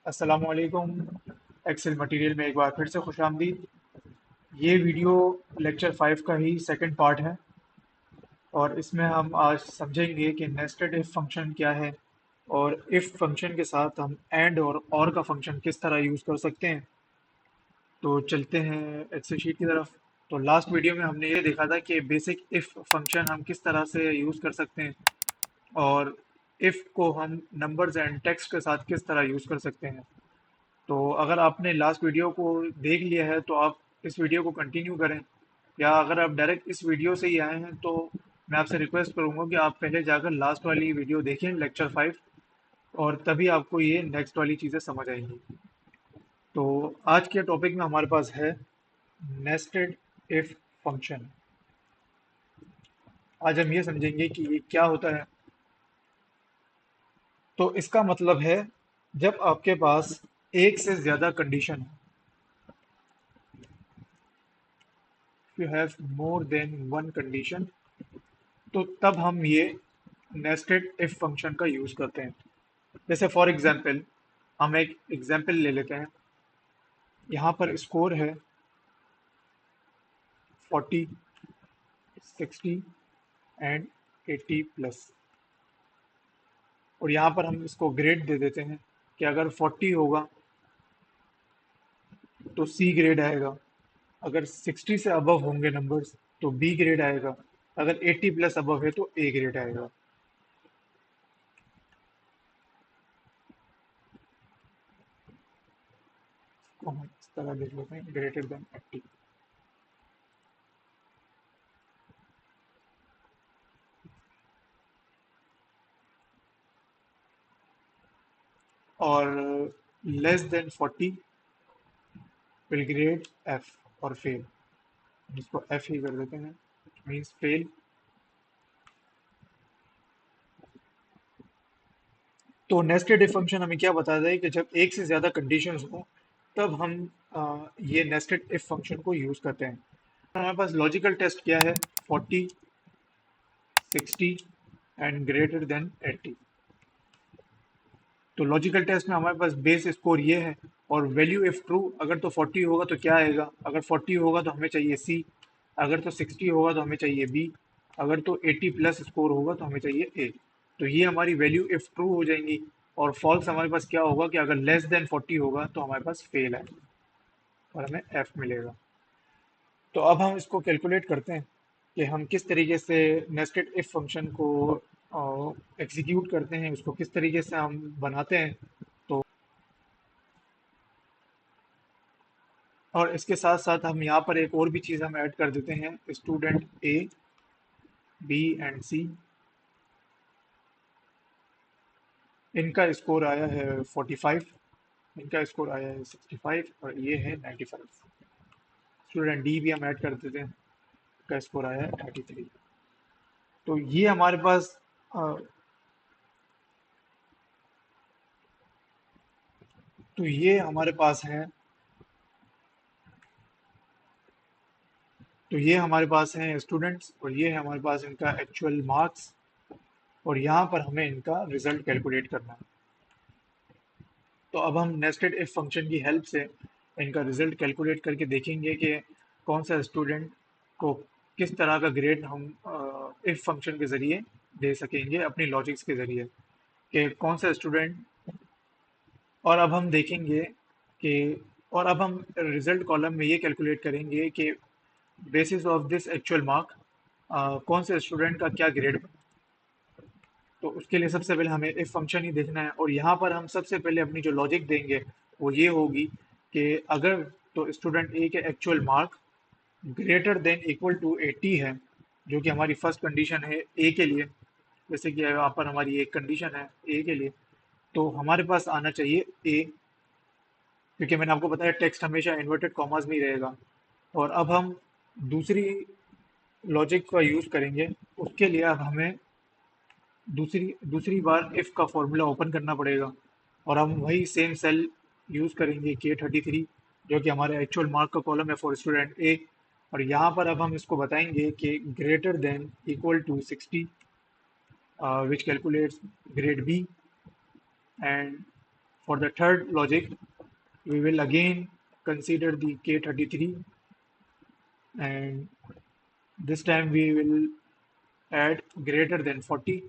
अस्सलामुअलैकुम। Excel material में एक बार फिर से खुशामदीद। ये वीडियो लेक्चर 5 का ही सेकंड पार्ट है और इसमें हम आज समझेंगे कि नेस्टेड इफ फंक्शन क्या है और इफ फंक्शन के साथ हम एंड और का फंक्शन किस तरह यूज़ कर सकते हैं। तो चलते हैं एक्सेल शीट की तरफ। तो लास्ट वीडियो में हमने ये देखा था कि बेसिक इफ फंक्शन हम किस तरह से यूज़ कर सकते हैं और इफ को हम नंबर्स एंड टेक्स्ट के साथ किस तरह यूज़ कर सकते हैं। तो अगर आपने लास्ट वीडियो को देख लिया है तो आप इस वीडियो को कंटिन्यू करें, या अगर आप डायरेक्ट इस वीडियो से ही आए हैं तो मैं आपसे रिक्वेस्ट करूंगा कि आप पहले जाकर लास्ट वाली वीडियो देखें, लेक्चर 5, और तभी आपको ये नेक्स्ट वाली चीज़ें समझ आएंगी। तो आज के टॉपिक में हमारे पास है नेस्टेड इफ फंक्शन। आज हम ये समझेंगे कि ये क्या होता है। तो इसका मतलब है जब आपके पास एक से ज़्यादा कंडीशन हो, you have more than one condition, तो तब हम ये नेस्टेड इफ फंक्शन का यूज करते हैं। जैसे फॉर एग्जांपल हम एक एग्जांपल ले लेते हैं। यहाँ पर स्कोर है 40, 60 एंड 80 प्लस, और यहाँ पर हम इसको ग्रेड दे देते हैं कि अगर 40 होगा तो सी ग्रेड आएगा, अगर 60 से अबव होंगे नंबर्स तो बी ग्रेड आएगा, अगर 80 प्लस अबव है तो ए ग्रेड आएगा। इसको हम इस तरह देख लेते हैं, ग्रेटर देन 80। और less than 40 will grade F और फेल। इसको एफ ही कर देते हैं, मीन्स फेल। तो नेस्टेड इफ फंक्शन हमें क्या बताता है कि जब एक से ज़्यादा कंडीशंस हो तब हम ये नेस्टेड इफ फंक्शन को यूज़ करते हैं। हमारे पास लॉजिकल टेस्ट क्या है? 40, 60 एंड ग्रेटर देन 80। तो लॉजिकल टेस्ट में हमारे पास बेस स्कोर ये है, और वैल्यू इफ ट्रू, अगर तो 40 होगा तो क्या आएगा? अगर 40 होगा तो हमें चाहिए सी, अगर तो 60 होगा तो हमें चाहिए बी, अगर तो 80 प्लस स्कोर होगा तो हमें चाहिए ए। तो ये हमारी वैल्यू इफ ट्रू हो जाएंगी। और फॉल्स हमारे पास क्या होगा कि अगर लेस देन 40 होगा तो हमारे पास फेल है और हमें एफ मिलेगा। तो अब हम इसको कैलकुलेट करते हैं कि हम किस तरीके से नेस्टेड इफ फंक्शन को एग्जीक्यूट करते हैं, उसको किस तरीके से हम बनाते हैं। तो और इसके साथ साथ हम यहाँ पर एक और भी चीज़ हम ऐड कर देते हैं, स्टूडेंट ए, बी एंड सी, इनका स्कोर आया है 45, इनका स्कोर आया है 65 और ये है 95। स्टूडेंट डी भी हम ऐड कर देते हैं, इसका स्कोर आया है 33। तो ये हमारे पास अ, तो ये हमारे पास है तो ये हमारे पास हैं स्टूडेंट्स, और ये है हमारे पास इनका एक्चुअल मार्क्स, और यहाँ पर हमें इनका रिजल्ट कैलकुलेट करना है। तो अब हम नेस्टेड इफ फंक्शन की हेल्प से इनका रिजल्ट कैलकुलेट करके देखेंगे कि कौन सा स्टूडेंट को किस तरह का ग्रेड हम इफ फंक्शन के ज़रिए दे सकेंगे अपनी लॉजिक्स के ज़रिए, कि कौन सा स्टूडेंट। और अब हम देखेंगे कि और अब हम रिजल्ट कॉलम में ये कैलकुलेट करेंगे कि basis of this actual mark कौन से स्टूडेंट का क्या ग्रेड। तो उसके लिए सबसे पहले हमें इफ फंक्शन ही देखना है, और यहाँ पर हम सबसे पहले अपनी जो लॉजिक देंगे वो ये होगी कि अगर तो स्टूडेंट ए के actual mark greater than equal to 80 है, जो कि हमारी फर्स्ट कंडीशन है ए के लिए। जैसे कि यहाँ पर हमारी एक कंडीशन है ए के लिए, तो हमारे पास आना चाहिए ए, क्योंकि मैंने आपको बताया टेक्स्ट हमेशा इन्वर्टेड कॉमास में ही रहेगा। और अब हम दूसरी लॉजिक का यूज़ करेंगे। उसके लिए अब हमें दूसरी दूसरी बार इफ़ का फॉर्मूला ओपन करना पड़ेगा, और हम वही सेम सेल यूज़ करेंगे K33, जो कि हमारे एक्चुअल मार्क का कॉलम है फॉर स्टूडेंट ए। और यहाँ पर अब हम इसको बताएंगे कि greater than equal to 60, which calculates grade B, and For the third logic, we will again consider the K33, and this time we will add greater than 40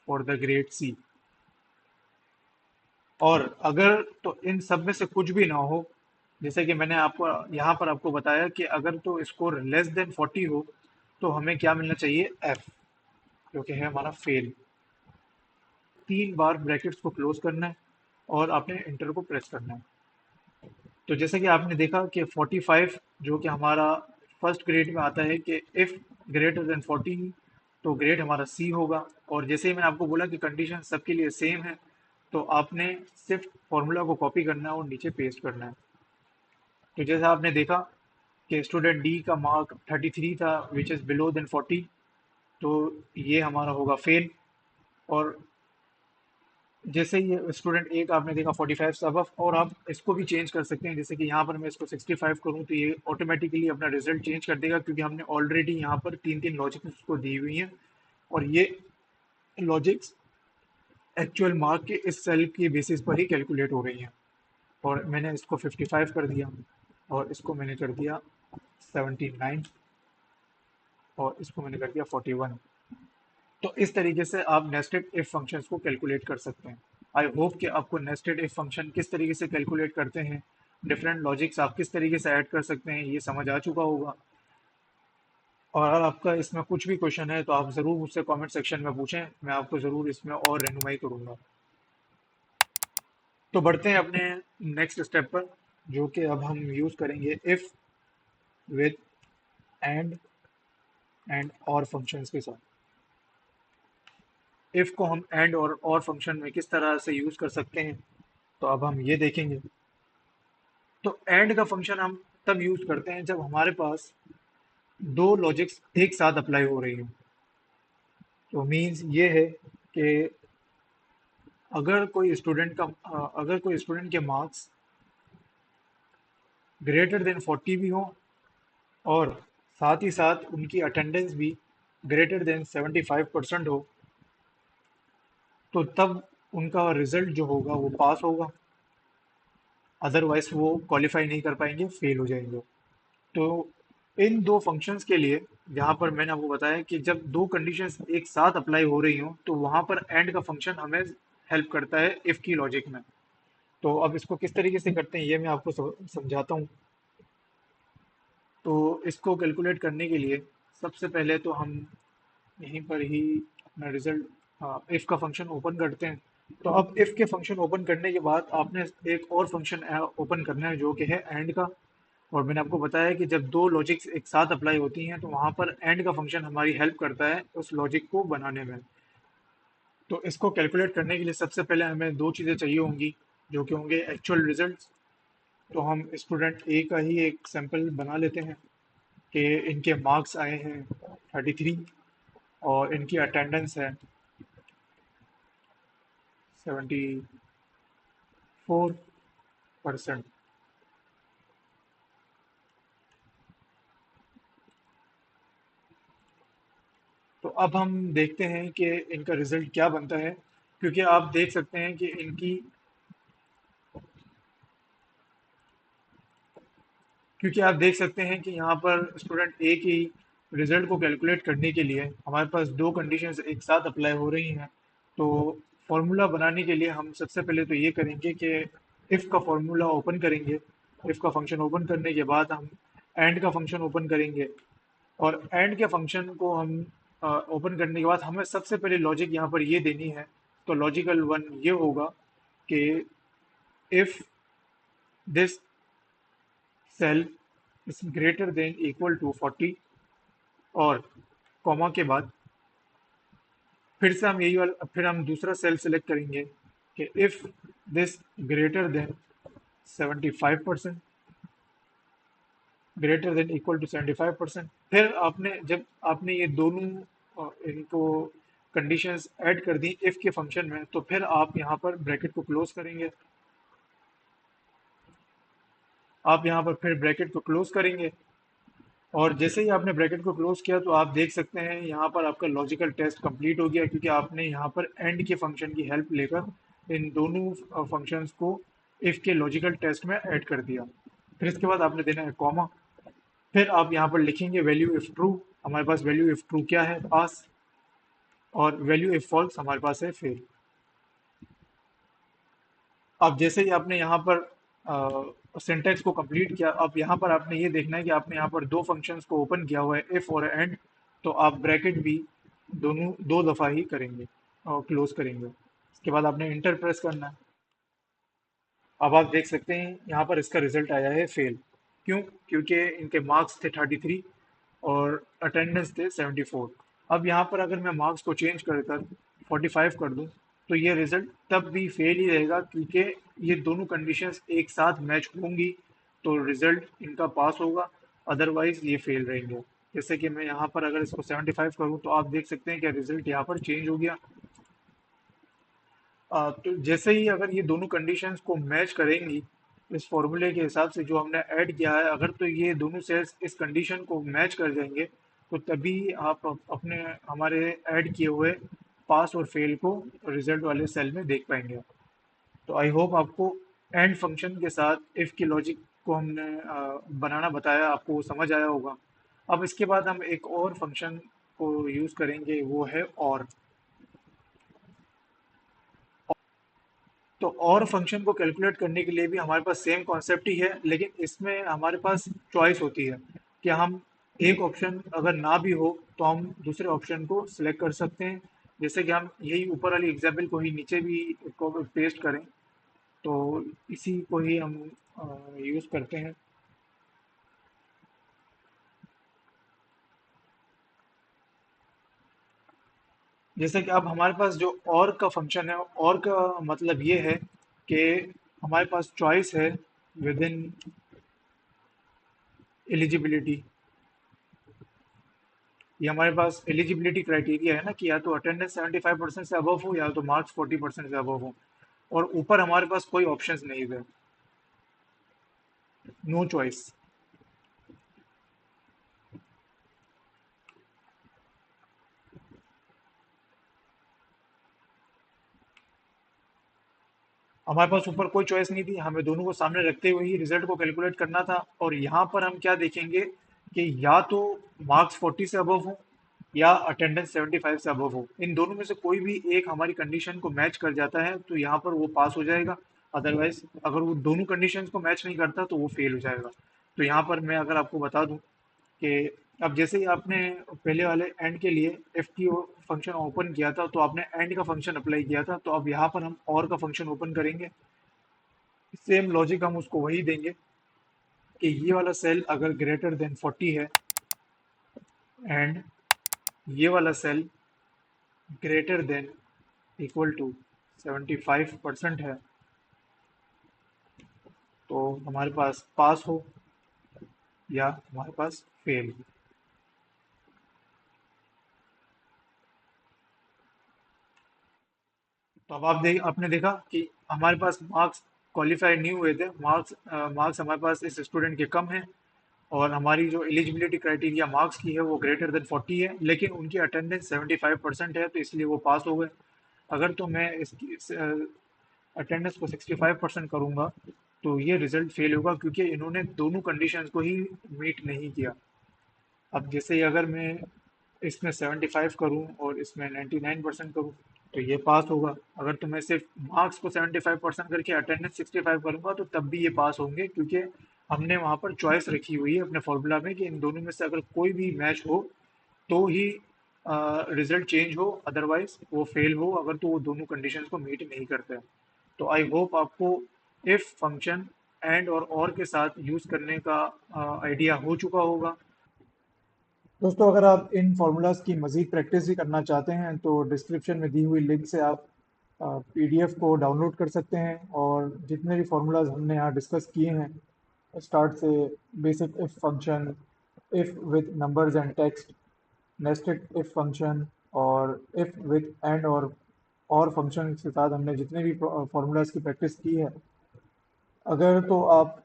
for the grade C. और अगर तो इन सब में से कुछ भी ना हो, जैसे कि मैंने आपको यहाँ पर आपको बताया कि अगर तो स्कोर लेस देन 40 हो तो हमें क्या मिलना चाहिए, एफ, जो कि है हमारा फेल। 3 बार ब्रैकेट्स को क्लोज करना है और आपने इंटर को प्रेस करना है। तो जैसे कि आपने देखा कि 45 जो कि हमारा फर्स्ट ग्रेड में आता है कि इफ ग्रेटर देन 40 तो ग्रेड हमारा सी होगा। और जैसे ही मैंने आपको बोला कि कंडीशन सबके लिए सेम है, तो आपने सिर्फ फॉर्मूला को कॉपी करना है और नीचे पेस्ट करना है। तो जैसा आपने देखा कि स्टूडेंट डी का मार्क 33 था विच इज़ बिलो देन 40, तो ये हमारा होगा फेल। और जैसे ये स्टूडेंट ए का आपने देखा 45 से अबव, और आप इसको भी चेंज कर सकते हैं। जैसे कि यहाँ पर मैं इसको 65 करूँ तो ये ऑटोमेटिकली अपना रिजल्ट चेंज कर देगा, क्योंकि हमने ऑलरेडी यहाँ पर 3 3 लॉजिक्स उसको दी हुई हैं और ये लॉजिक्स एक्चुअल मार्क के इस सेल के बेसिस पर ही कैलकुलेट हो रही हैं। और मैंने इसको 55 कर दिया और इसको मैंने कर दिया 79 और इसको मैंने कर दिया 41। तो इस तरीके से आप नेस्टेड इफ फंक्शंस को कैलकुलेट कर सकते हैं। आई होप कि आपको नेस्टेड इफ फंक्शन किस तरीके से कैलकुलेट करते हैं, डिफरेंट लॉजिक्स आप किस तरीके से ऐड कर सकते हैं, ये समझ आ चुका होगा। और अगर आपका इसमें कुछ भी क्वेश्चन है तो आप ज़रूर मुझसे कमेंट सेक्शन में पूछें, मैं आपको ज़रूर इसमें और रहनुमाई करूँगा। तो बढ़ते हैं अपने नेक्स्ट स्टेप पर, जो कि अब हम यूज़ करेंगे इफ़ विद एंड और फंक्शंस के साथ। इफ़ को हम एंड और फंक्शन में किस तरह से यूज़ कर सकते हैं, तो अब हम ये देखेंगे। तो एंड का फंक्शन हम तब यूज़ करते हैं जब हमारे पास दो लॉजिक्स एक साथ अप्लाई हो रही हो। तो मीन्स ये है कि अगर कोई स्टूडेंट के मार्क्स ग्रेटर देन 40 भी हो और साथ ही साथ उनकी अटेंडेंस भी ग्रेटर देन 75% हो, तो तब उनका रिजल्ट जो होगा वो पास होगा। अदरवाइज वो क्वालिफाई नहीं कर पाएंगे, फेल हो जाएंगे। तो इन दो फंक्शंस के लिए जहाँ पर मैंने आपको बताया कि जब दो कंडीशंस एक साथ अप्लाई हो रही हो तो वहाँ पर एंड का फंक्शन हमें हेल्प करता है इफ़ की लॉजिक में। तो अब इसको किस तरीके से करते हैं ये मैं आपको समझाता हूँ। तो इसको कैलकुलेट करने के लिए सबसे पहले तो हम यहीं पर ही अपना रिजल्ट इफ़ का फंक्शन ओपन करते हैं। तो अब इफ़ के फंक्शन ओपन करने के बाद आपने एक और फंक्शन ओपन करना है जो कि है एंड का। और मैंने आपको बताया कि जब दो लॉजिक्स एक साथ अप्लाई होती हैं तो वहाँ पर एंड का फंक्शन हमारी हेल्प करता है उस लॉजिक को बनाने में। तो इसको कैलकुलेट करने के लिए सबसे पहले हमें दो चीज़ें चाहिए होंगी, जो कि होंगे एक्चुअल रिजल्ट्स। तो हम स्टूडेंट ए का ही एक सैंपल बना लेते हैं कि इनके मार्क्स आए हैं 33 और इनकी अटेंडेंस है 74%। तो अब हम देखते हैं कि इनका रिजल्ट क्या बनता है, क्योंकि आप देख सकते हैं कि इनकी क्योंकि आप देख सकते हैं कि यहाँ पर स्टूडेंट ए की रिजल्ट को कैलकुलेट करने के लिए हमारे पास दो कंडीशंस एक साथ अप्लाई हो रही हैं। तो फॉर्मूला बनाने के लिए हम सबसे पहले तो ये करेंगे कि इफ़ का फॉर्मूला ओपन करेंगे। इफ़ का फंक्शन ओपन करने के बाद हम एंड का फंक्शन ओपन करेंगे। और एंड के फंक्शन को हम ओपन करने के बाद हमें सबसे पहले लॉजिक यहाँ पर ये देनी है। तो लॉजिकल वन ये होगा कि if this cell is greater than equal to 40 और कॉमा के बाद फिर से हम यही वाला फिर हम दूसरा सेल सेलेक्ट करेंगे कि if this greater than 75%, greater than equal to 75%। फिर जब आपने ये दोनों इनको कंडीशंस ऐड कर दी इफ के फंक्शन में, तो फिर आप यहाँ पर ब्रैकेट को क्लोज करेंगे। आप यहाँ पर फिर ब्रैकेट को क्लोज करेंगे और जैसे ही आपने ब्रैकेट को क्लोज किया तो आप देख सकते हैं यहाँ पर आपका लॉजिकल टेस्ट कंप्लीट हो गया, क्योंकि आपने यहाँ पर एंड के फंक्शन की हेल्प लेकर इन दोनों फंक्शंस को इफ के लॉजिकल टेस्ट में ऐड कर दिया। फिर इसके बाद आपने देना है कॉमा। फिर आप यहाँ पर लिखेंगे वैल्यू इफ ट्रू। हमारे पास वैल्यू इफ ट्रू क्या है, पास। और वैल्यू इफ फॉल्स हमारे पास है फेल। अब जैसे ही आपने यहाँ पर सिंटैक्स को कंप्लीट किया, अब यहाँ पर आपने ये देखना है कि आपने यहाँ पर दो फंक्शंस को ओपन किया हुआ है, इफ और एंड। तो आप ब्रैकेट भी दोनों दो दफ़ा ही करेंगे और क्लोज करेंगे। इसके बाद आपने इंटर प्रेस करना है। अब आप देख सकते हैं यहाँ पर इसका रिजल्ट आया है फेल। क्यों? क्योंकि इनके मार्क्स थे 33 और अटेंडेंस थे 74। अब यहाँ पर अगर मैं मार्क्स को चेंज कर कर 45 कर दूं तो ये रिजल्ट तब भी फेल ही रहेगा, क्योंकि ये दोनों कंडीशंस एक साथ मैच होंगी तो रिजल्ट इनका पास होगा, अदरवाइज ये फेल रहेंगे। जैसे कि मैं यहाँ पर अगर इसको 75 करूँ तो आप देख सकते हैं कि रिजल्ट यहाँ पर चेंज हो गया। तो जैसे ही अगर ये दोनों कंडीशंस को मैच करेंगी इस फॉर्मूले के हिसाब से जो हमने ऐड किया है, अगर तो ये दोनों सेल्स इस कंडीशन को मैच कर जाएंगे तो तभी आप अपने हमारे ऐड किए हुए पास और फेल को रिजल्ट वाले सेल में देख पाएंगे। तो आई होप आपको एंड फंक्शन के साथ इफ की लॉजिक को हमने बनाना बताया, आपको वो समझ आया होगा। अब इसके बाद हम एक और फंक्शन को यूज़ करेंगे, वो है और। तो और फंक्शन को कैलकुलेट करने के लिए भी हमारे पास सेम कॉन्सेप्ट ही है, लेकिन इसमें हमारे पास चॉइस होती है कि हम एक ऑप्शन अगर ना भी हो तो हम दूसरे ऑप्शन को सिलेक्ट कर सकते हैं। जैसे कि हम यही ऊपर वाली एग्जाम्पल को ही नीचे भी को पेस्ट करें, तो इसी को ही हम यूज़ करते हैं। जैसे कि अब हमारे पास जो और का फंक्शन है, और का मतलब ये है कि हमारे पास चॉइस है विद इन एलिजिबिलिटी। ये हमारे पास एलिजिबिलिटी क्राइटेरिया है ना कि या तो अटेंडेंस 75% से अबव हो या तो मार्क्स 40% से अबव हो। और ऊपर हमारे पास कोई ऑप्शंस नहीं है, नो चॉइस। हमारे पास ऊपर कोई चॉइस नहीं थी, हमें दोनों को सामने रखते हुए ही रिजल्ट को कैलकुलेट करना था। और यहाँ पर हम क्या देखेंगे कि या तो मार्क्स 40 से अबव हो या अटेंडेंस 75 से अबव हो। इन दोनों में से कोई भी एक हमारी कंडीशन को मैच कर जाता है तो यहाँ पर वो पास हो जाएगा। अदरवाइज अगर वो दोनों कंडीशंस को मैच नहीं करता तो वो फेल हो जाएगा। तो यहाँ पर मैं अगर आपको बता दूं कि अब जैसे ही आपने पहले वाले एंड के लिए एफ की फंक्शन ओपन किया था तो आपने एंड का फंक्शन अप्लाई किया था, तो अब यहाँ पर हम और का फंक्शन ओपन करेंगे। सेम लॉजिक हम उसको वही देंगे कि ये वाला सेल अगर ग्रेटर देन 40 है एंड ये वाला cell greater than equal to 75% है, तो हमारे पास पास हो या हमारे पास फेल। तो अब आप देख आपने देखा कि हमारे पास मार्क्स क्वालिफाई नहीं हुए थे, मार्क्स हमारे पास इस स्टूडेंट के कम हैं। और हमारी जो एलिजिबिलिटी क्राइटेरिया मार्क्स की है वो ग्रेटर देन 40 है, लेकिन उनकी अटेंडेंस 75% है तो इसलिए वो पास हो गए। अगर तो मैं इसकी अटेंडेंस को 65% करूंगा तो ये रिजल्ट फेल होगा, क्योंकि इन्होंने दोनों कंडीशंस को ही मीट नहीं किया। अब जैसे ही अगर मैं इसमें 75 करूं और इसमें 99% करूं तो ये पास होगा। अगर तो मैं सिर्फ मार्क्स को 75% करके अटेंडेंस 65 करूंगा तो तब भी ये पास होंगे, क्योंकि हमने वहां पर चॉइस रखी हुई है अपने फॉर्मूला में कि इन दोनों में से अगर कोई भी मैच हो तो ही रिजल्ट चेंज हो, अदरवाइज वो फेल हो अगर तो वो दोनों कंडीशंस को मीट नहीं करते हैं। तो आई होप आपको इफ फंक्शन एंड और के साथ यूज करने का आइडिया हो चुका होगा। दोस्तों, अगर आप इन फार्मूलाज की मज़ीद प्रैक्टिस भी करना चाहते हैं तो डिस्क्रिप्शन में दी हुई लिंक से आप पीडीएफ को डाउनलोड कर सकते हैं। और जितने भी फार्मूलाज हमने यहाँ डिस्कस किए हैं, स्टार्ट से basic if function, if with numbers and text, nested if function, और इफ विद एंड और फंक्शन के साथ हमने जितने भी फार्मूलाज की प्रैक्टिस की है, अगर तो आप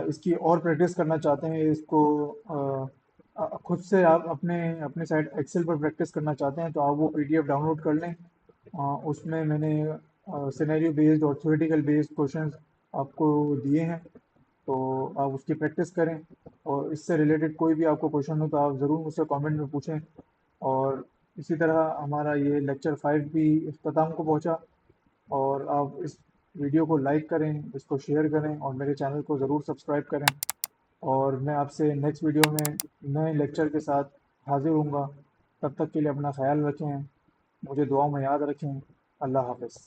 इसकी और प्रैक्टिस करना चाहते हैं, इसको खुद से आप अपने अपने साइड एक्सेल पर प्रैक्टिस करना चाहते हैं तो आप वो पीडीएफ डाउनलोड कर लें। उसमें मैंने सिनेरियो बेस्ड और थ्योरेटिकल बेस्ड क्वेश्चंस आपको दिए हैं, तो आप उसकी प्रैक्टिस करें। और इससे रिलेटेड कोई भी आपको क्वेश्चन हो तो आप ज़रूर मुझसे कमेंट में पूछें। और इसी तरह हमारा ये लेक्चर 5 भी इख्तिताम को पहुंचा, और आप इस वीडियो को लाइक करें, इसको शेयर करें और मेरे चैनल को ज़रूर सब्सक्राइब करें। और मैं आपसे नेक्स्ट वीडियो में नए लेक्चर के साथ हाजिर होऊंगा। तब तक के लिए अपना ख्याल रखें, मुझे दुआओं में याद रखें। अल्लाह हाफ़िज़।